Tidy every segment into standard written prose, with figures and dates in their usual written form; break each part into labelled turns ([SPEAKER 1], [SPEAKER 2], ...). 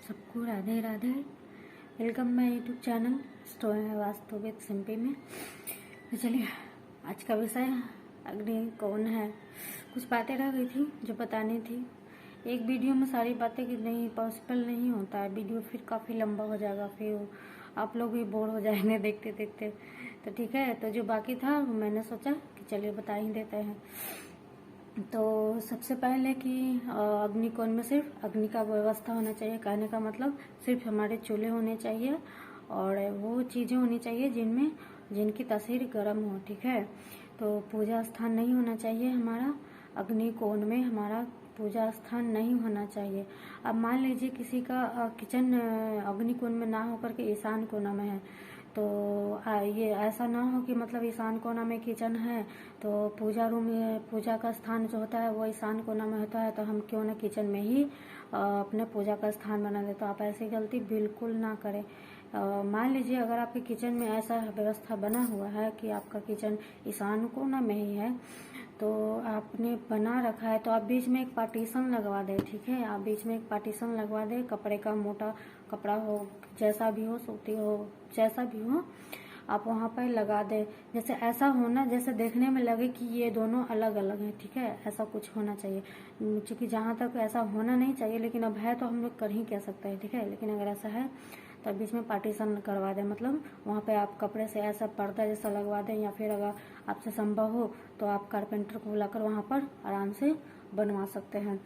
[SPEAKER 1] सबको Radhe Radhe. Welcome my YouTube channel story है vastu with Simpy में। तो चलिए, आज का विषय अग्नि कौन है। कुछ बातें रह गई थी जो बतानी थी। एक वीडियो में सारी बातें कि नहीं पॉसिबल नहीं होता है, वीडियो फिर काफ़ी लंबा हो जाएगा, फिर आप लोग भी बोर हो जाएंगे देखते देखते। तो ठीक है, तो जो बाकी था वो मैंने सोचा कि चलिए बता ही देते हैं। तो सबसे पहले कि अग्निकोण में सिर्फ अग्नि का व्यवस्था होना चाहिए। कहने का मतलब सिर्फ हमारे चूल्हे होने चाहिए और वो चीज़ें होनी चाहिए जिनकी तस्वीर गर्म हो। ठीक है, तो पूजा स्थान नहीं होना चाहिए हमारा अग्निकोण में, हमारा पूजा स्थान नहीं होना चाहिए। अब मान लीजिए किसी का किचन अग्निकोण में ना होकर के ईशान कोना में है, तो ये ऐसा ना हो कि मतलब ईशान कोना में किचन है तो पूजा रूम पूजा का स्थान जो होता है वो ईशान कोना में होता है, तो हम क्यों ना किचन में ही अपने पूजा का स्थान बना दे। तो आप ऐसी गलती बिल्कुल ना करें। मान लीजिए अगर आपके किचन में ऐसा व्यवस्था बना हुआ है कि आपका किचन ईशान कोना में ही है, तो आपने बना रखा है, तो आप बीच में एक पार्टीशन लगवा दें। ठीक है, आप बीच में एक पार्टीशन लगवा दें, कपड़े का मोटा कपड़ा हो, जैसा भी हो, सूती हो, जैसा भी हो, आप वहाँ पर लगा दें। जैसे ऐसा होना जैसे देखने में लगे कि ये दोनों अलग अलग हैं। ठीक है, ऐसा कुछ होना चाहिए। क्योंकि जहाँ तक ऐसा होना नहीं चाहिए, लेकिन अब है तो हम लोग कर ही कह सकते हैं। ठीक है, लेकिन अगर ऐसा है तो बीच में पार्टीशन करवा दें, मतलब वहाँ पे आप कपड़े से ऐसा पर्दा जैसा लगवा दें, या फिर अगर आपसे संभव हो तो आप कारपेंटर को बुलाकर वहाँ पर आराम से बनवा सकते हैं।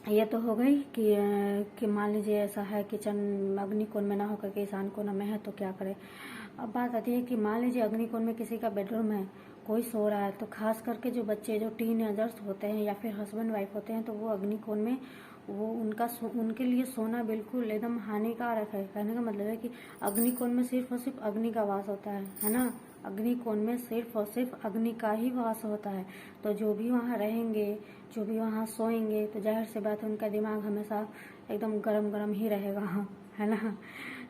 [SPEAKER 1] ये तो हो गई कि मान लीजिए ऐसा है किचन अग्निकोण में ना होकर के ईशान कोना में है तो क्या करें। अब बात आती है कि मान लीजिए अग्निकोण में किसी का बेडरूम है, कोई सो रहा है, तो खास करके जो बच्चे जो टीनेजर्स होते हैं या फिर हस्बैंड वाइफ होते हैं, तो वो अग्निकोण में वो उनके लिए सोना बिल्कुल एकदम हानिकारक है। कहने का मतलब है कि अग्निकोण में सिर्फ और सिर्फ अग्नि का वास होता है ना। अग्निकोण में सिर्फ और सिर्फ अग्नि का ही वास होता है। तो जो भी वहाँ रहेंगे, जो भी वहाँ सोएंगे, तो जाहिर सी बात है उनका दिमाग हमेशा एकदम गरम गरम ही रहेगा, है ना।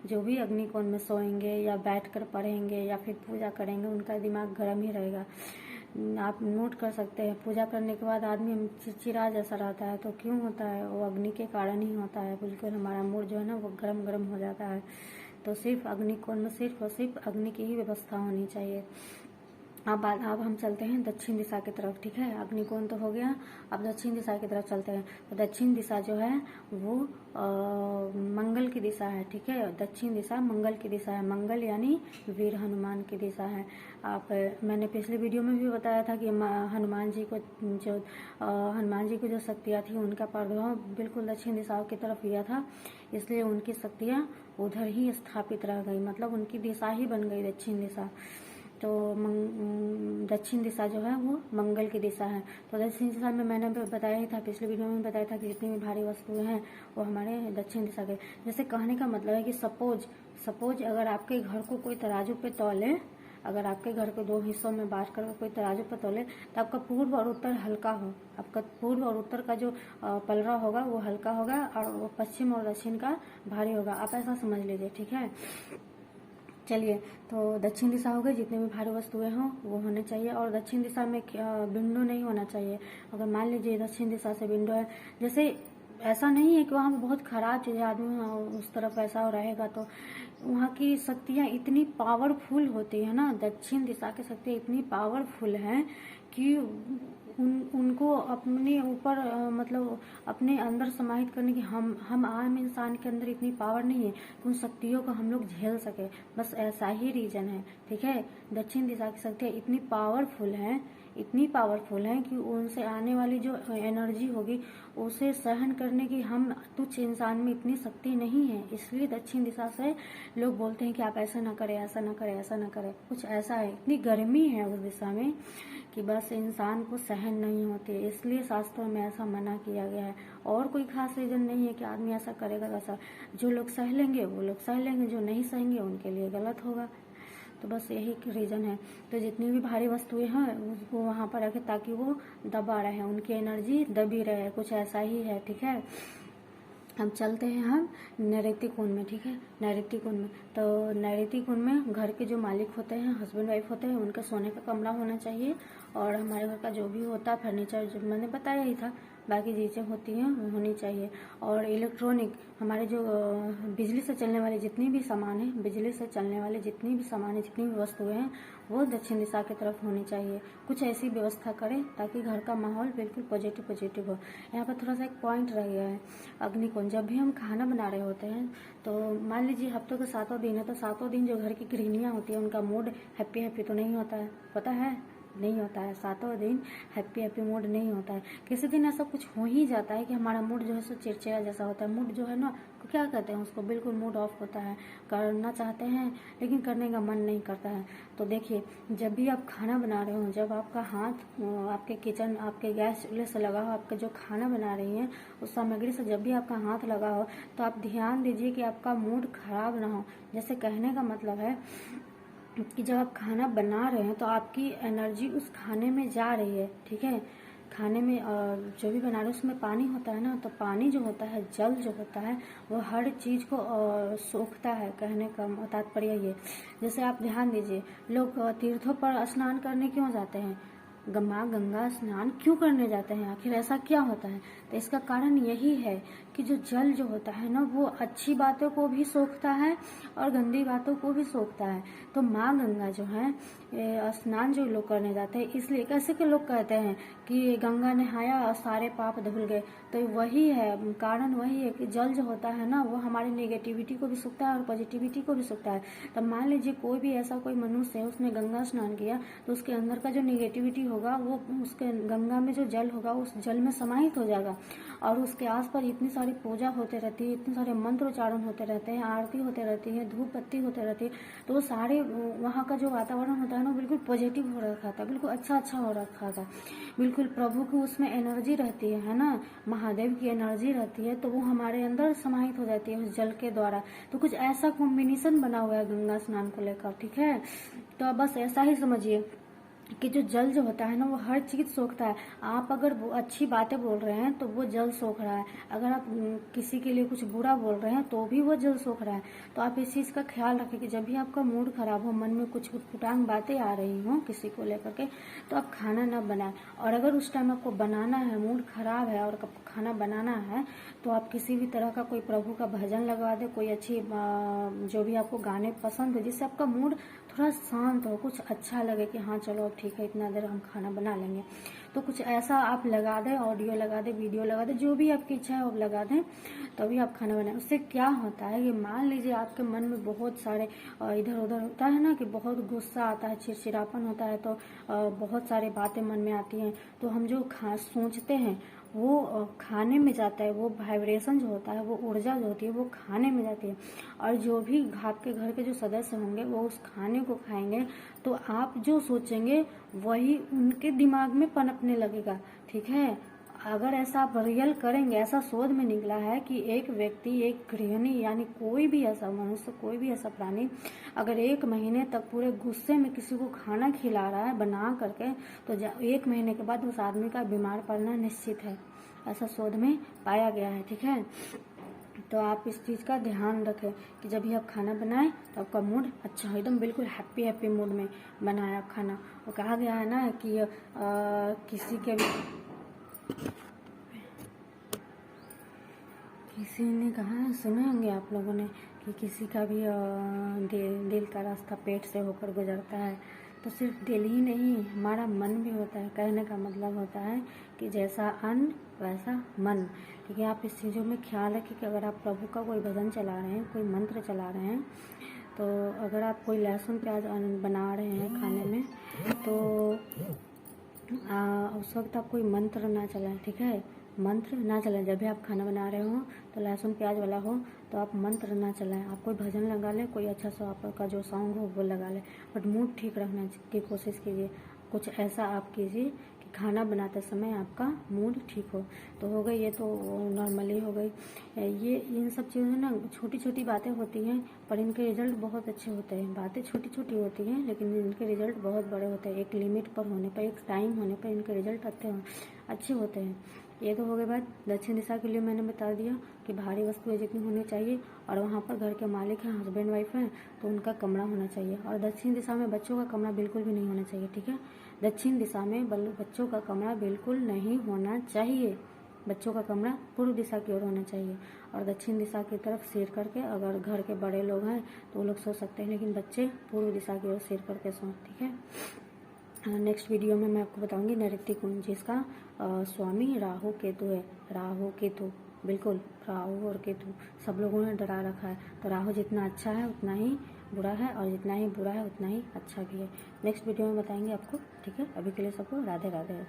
[SPEAKER 1] जो भी अग्निकोण में सोएंगे या बैठकर पढ़ेंगे या फिर पूजा करेंगे, उनका दिमाग गर्म ही रहेगा। आप नोट कर सकते हैं, पूजा करने के बाद आदमी चिड़चिड़ा जैसा रहता है, तो क्यों होता है? वो अग्नि के कारण ही होता है। बिल्कुल हमारा मूड जो है ना वो गरम गरम हो जाता है। तो सिर्फ अग्निकोण में सिर्फ और सिर्फ अग्नि की ही व्यवस्था होनी चाहिए। अब हम चलते हैं दक्षिण दिशा की तरफ। ठीक है, अग्निकोण तो हो गया, अब दक्षिण दिशा की तरफ चलते हैं। तो दक्षिण दिशा जो है वो मंगल की दिशा है। ठीक है, दक्षिण दिशा मंगल की दिशा है। मंगल यानी वीर हनुमान की दिशा है। मैंने पिछले वीडियो में भी बताया था कि हनुमान जी को जो शक्तियाँ थी उनका प्रभाव बिल्कुल दक्षिण दिशा की तरफ किया था, इसलिए उनकी शक्तियाँ उधर ही स्थापित रह गई, मतलब उनकी दिशा ही बन गई दक्षिण दिशा। तो दक्षिण दिशा जो है वो मंगल की दिशा है। तो दक्षिण दिशा में मैंने बताया ही था, पिछले वीडियो में बताया था कि जितनी भी भारी वस्तुएं हैं वो हमारे दक्षिण दिशा के। जैसे कहने का मतलब है कि सपोज अगर आपके घर को कोई तराजू पे तौले, अगर आपके घर को दो हिस्सों में बांट कर कोई तराजू पे तौले, तो आपका पूर्व और उत्तर हल्का हो, आपका पूर्व और उत्तर का जो पलड़ा होगा वो हल्का होगा और वो पश्चिम और दक्षिण का भारी होगा। आप ऐसा समझ लीजिए। ठीक है, चलिए, तो दक्षिण दिशा हो गई, जितने भी भारी वस्तुएं हों वो होने चाहिए। और दक्षिण दिशा में विंडो नहीं होना चाहिए। अगर मान लीजिए दक्षिण दिशा से विंडो है, जैसे ऐसा नहीं है कि वहाँ बहुत खराब चीज़ आदमी उस तरफ ऐसा रहेगा, तो वहाँ की शक्तियाँ इतनी पावरफुल होती है ना, दक्षिण दिशा की शक्तियाँ इतनी पावरफुल हैं कि उनको अपने ऊपर मतलब अपने अंदर समाहित करने की हम आम इंसान के अंदर इतनी पावर नहीं है कि उन शक्तियों को हम लोग झेल सके। बस ऐसा ही रीजन है। ठीक है, दक्षिण दिशा की शक्तियाँ इतनी पावरफुल हैं कि उनसे आने वाली जो एनर्जी होगी उसे सहन करने की हम तुच्छ इंसान में इतनी शक्ति नहीं है। इसलिए दक्षिण दिशा से लोग बोलते हैं कि आप ऐसा ना करें, ऐसा ना करें, ऐसा ना करें। कुछ ऐसा है, इतनी गर्मी है उस दिशा में कि बस इंसान को सहन नहीं होती है, इसलिए शास्त्रों में ऐसा मना किया गया है। और कोई खास रीजन नहीं है कि आदमी ऐसा करेगा वैसा। जो लोग सह लेंगे वो लोग सह लेंगे, जो नहीं सहेंगे उनके लिए गलत होगा। तो बस यही रीजन है। तो जितनी भी भारी वस्तुएं हैं उसको वहां पर रखें ताकि वो दबा रहे, उनकी एनर्जी दबी रहे। कुछ ऐसा ही है। ठीक है, अब चलते हैं हम नैऋत्य कोण में। ठीक है, नैऋत्य कोण में, तो नैऋत्य कोण में घर के जो मालिक होते हैं, हस्बैंड वाइफ होते हैं, उनका सोने का कमरा होना चाहिए। और हमारे घर का जो भी होता है फर्नीचर, जो मैंने बताया ही था, बाकी चीज़ें होती हैं वो होनी चाहिए। और इलेक्ट्रॉनिक हमारे जो बिजली से चलने वाले जितनी भी सामान है, बिजली से चलने वाले जितनी भी सामान है, जितनी भी वस्तुएं हैं वो दक्षिण दिशा की तरफ होनी चाहिए। कुछ ऐसी व्यवस्था करें ताकि घर का माहौल बिल्कुल पॉजिटिव हो। यहाँ पर थोड़ा सा एक पॉइंट रह गया है, अग्निकोण। जब भी हम खाना बना रहे होते हैं तो मान लीजिए हफ्तों का 7वां दिन है, तो 7वां दिन जो घर की गृहिणियाँ होती है उनका मूड हैप्पी तो नहीं होता है, पता है, नहीं होता है। 7वां दिन हैप्पी मूड नहीं होता है। किसी दिन ऐसा कुछ हो ही जाता है कि हमारा मूड जो है सो चिड़चिड़ा जैसा होता है। मूड जो है ना, क्या कहते हैं उसको, बिल्कुल मूड ऑफ होता है। करना चाहते हैं लेकिन करने का मन नहीं करता है। तो देखिए, जब भी आप खाना बना रहे हो, जब आपका हाथ आपके किचन, आपके गैस चूल्हे से लगा हो, आपका जो खाना बना रही हैं उस सामग्री से जब भी आपका हाथ लगा हो, तो आप ध्यान दीजिए कि आपका मूड खराब ना हो। जैसे कहने का मतलब है कि जब आप खाना बना रहे हैं तो आपकी एनर्जी उस खाने में जा रही है, ठीक है। खाने में जो भी बना रहे हैं उसमें पानी होता है ना, तो पानी जो होता है, जल जो होता है, वो हर चीज़ को सोखता है। कहने का तात्पर्य ये, जैसे आप ध्यान दीजिए, लोग तीर्थों पर स्नान करने क्यों जाते हैं, माँ गंगा स्नान क्यों करने जाते हैं, आखिर ऐसा क्या होता है। तो इसका कारण यही है कि जो जल जो होता है ना, वो अच्छी बातों को भी सोखता है और गंदी बातों को भी सोखता है। तो माँ गंगा जो है, स्नान जो लोग करने जाते हैं, इसलिए कैसे के लोग कहते हैं कि गंगा नहाया और सारे पाप धुल गए, तो वही है कारण, वही है कि जल जो होता है ना, वो हमारी नेगेटिविटी को भी सोखता है और पॉजिटिविटी को भी सोखता है। तब मान लीजिए कोई भी ऐसा कोई मनुष्य है, उसने गंगा स्नान किया, तो उसके अंदर का जो नेगेटिविटी होगा वो उसके गंगा में जो जल होगा उस जल में समाहित हो जाएगा। और उसके आसपास इतनी सारी पूजा होते रहती है, इतने सारे मंत्र उच्चारण होते रहते हैं, आरती होते रहती है, धूप बत्ती होते रहती है, तो वो सारे वहाँ का जो वातावरण होता है ना, बिल्कुल पॉजिटिव हो रखा था, बिल्कुल अच्छा हो रखा था, बिल्कुल प्रभु की उसमें एनर्जी रहती है ना, महादेव की एनर्जी रहती है, तो वो हमारे अंदर समाहित हो जाती है उस जल के द्वारा। तो कुछ ऐसा कॉम्बिनेशन बना हुआ है गंगा स्नान को लेकर, ठीक है। तो बस ऐसा ही समझिए कि जो जल जो होता है ना, वो हर चीज सोखता है। आप अगर अच्छी बातें बोल रहे हैं तो वो जल सोख रहा है, अगर आप किसी के लिए कुछ बुरा बोल रहे हैं तो भी वो जल सोख रहा है। तो आप इस चीज का ख्याल रखें कि जब भी आपका मूड खराब हो, मन में कुछ उटपटांग बातें आ रही हो किसी को लेकर के, तो आप खाना ना बनाएं। और अगर उस टाइम आपको बनाना है, मूड खराब है और खाना बनाना है, तो आप किसी भी तरह का कोई प्रभु का भजन लगवा दे, कोई अच्छी जो भी आपको गाने पसंद हो, जिससे आपका मूड थोड़ा शांत हो, कुछ अच्छा लगे कि हाँ चलो अब ठीक है, इतना देर हम खाना बना लेंगे। तो कुछ ऐसा आप लगा दें, ऑडियो लगा दें, वीडियो लगा दें, जो भी आपकी इच्छा है वो लगा दें, तभी आप खाना बनाएं। उससे क्या होता है कि मान लीजिए आपके मन में बहुत सारे इधर उधर होता है ना, कि बहुत गुस्सा आता है, चिड़चिड़ापन होता है, तो बहुत सारी बातें मन में आती हैं, तो हम जो सोचते हैं वो खाने में जाता है, वो वाइब्रेशन जो होता है, वो ऊर्जा जो होती है वो खाने में जाती है। और जो भी आपके घर के जो सदस्य होंगे वो उस खाने को खाएंगे, तो आप जो सोचेंगे वही उनके दिमाग में पनपने लगेगा, ठीक है। अगर ऐसा आप रियल करेंगे, ऐसा शोध में निकला है कि एक व्यक्ति, एक गृहिणी, यानी कोई भी ऐसा मनुष्य, कोई भी ऐसा प्राणी अगर 1 महीने तक पूरे गुस्से में किसी को खाना खिला रहा है बना करके, तो 1 महीने के बाद उस आदमी का बीमार पड़ना निश्चित है, ऐसा शोध में पाया गया है, ठीक है। तो आप इस चीज़ का ध्यान रखें कि जब भी आप खाना बनाएं तो आपका मूड अच्छा हो, एकदम बिल्कुल हैप्पी मूड में बनाएं आप खाना। वो कहा गया है ना कि किसी ने कहा, सुने होंगे आप लोगों ने, कि किसी का भी दिल का रास्ता पेट से होकर गुजरता है, तो सिर्फ दिल ही नहीं, हमारा मन भी होता है। कहने का मतलब होता है कि जैसा अन्न वैसा मन, ठीक है। आप इस चीज़ों में ख्याल रखें कि अगर आप प्रभु का कोई भजन चला रहे हैं, कोई मंत्र चला रहे हैं, तो अगर आप कोई लहसुन प्याज बना रहे हैं खाने में, तो उस वक्त आप कोई मंत्र ना चलाएं, ठीक है। मंत्र ना चलाएं, जब भी आप खाना बना रहे हो तो लहसुन प्याज वाला हो तो आप मंत्र ना चलाएं। आप कोई भजन लगा लें, कोई अच्छा सा आपका जो सॉन्ग हो वो लगा लें, बट मूड ठीक रखने की कोशिश कीजिए। कुछ ऐसा आप कीजिए कि खाना बनाते समय आपका मूड ठीक हो। तो हो गई, ये तो नॉर्मली हो गई। ये इन सब चीज़ों ना छोटी छोटी बातें होती हैं, पर इनके रिजल्ट बहुत अच्छे होते हैं। बातें छोटी छोटी होती हैं लेकिन इनके रिजल्ट बहुत बड़े होते हैं। एक लिमिट पर होने पर, एक टाइम होने पर इनके रिजल्ट अच्छे होते हैं। ये तो हो गई बात दक्षिण दिशा के लिए, मैंने बता दिया कि भारी वस्तुएं जितनी होनी चाहिए, और वहाँ पर घर के मालिक हैं, हस्बैंड वाइफ हैं, तो उनका कमरा होना चाहिए। और दक्षिण दिशा में बच्चों का कमरा बिल्कुल भी नहीं होना चाहिए, ठीक है। दक्षिण दिशा में बच्चों का कमरा बिल्कुल नहीं होना चाहिए, बच्चों का कमरा पूर्व दिशा की ओर होना चाहिए और दक्षिण दिशा की तरफ सिर करके। अगर घर के बड़े लोग हैं तो वो लोग सो सकते हैं, लेकिन बच्चे पूर्व दिशा की ओर सिर करके सों, ठीक है। नेक्स्ट वीडियो में मैं आपको बताऊंगी नैऋत्य कुंज, जिसका स्वामी राहु केतु है। राहु केतु, बिल्कुल राहु और केतु सब लोगों ने डरा रखा है, तो राहु जितना अच्छा है उतना ही बुरा है, और जितना ही बुरा है उतना ही अच्छा भी है। नेक्स्ट वीडियो में बताएंगे आपको, ठीक है। अभी के लिए सबको राधे राधे।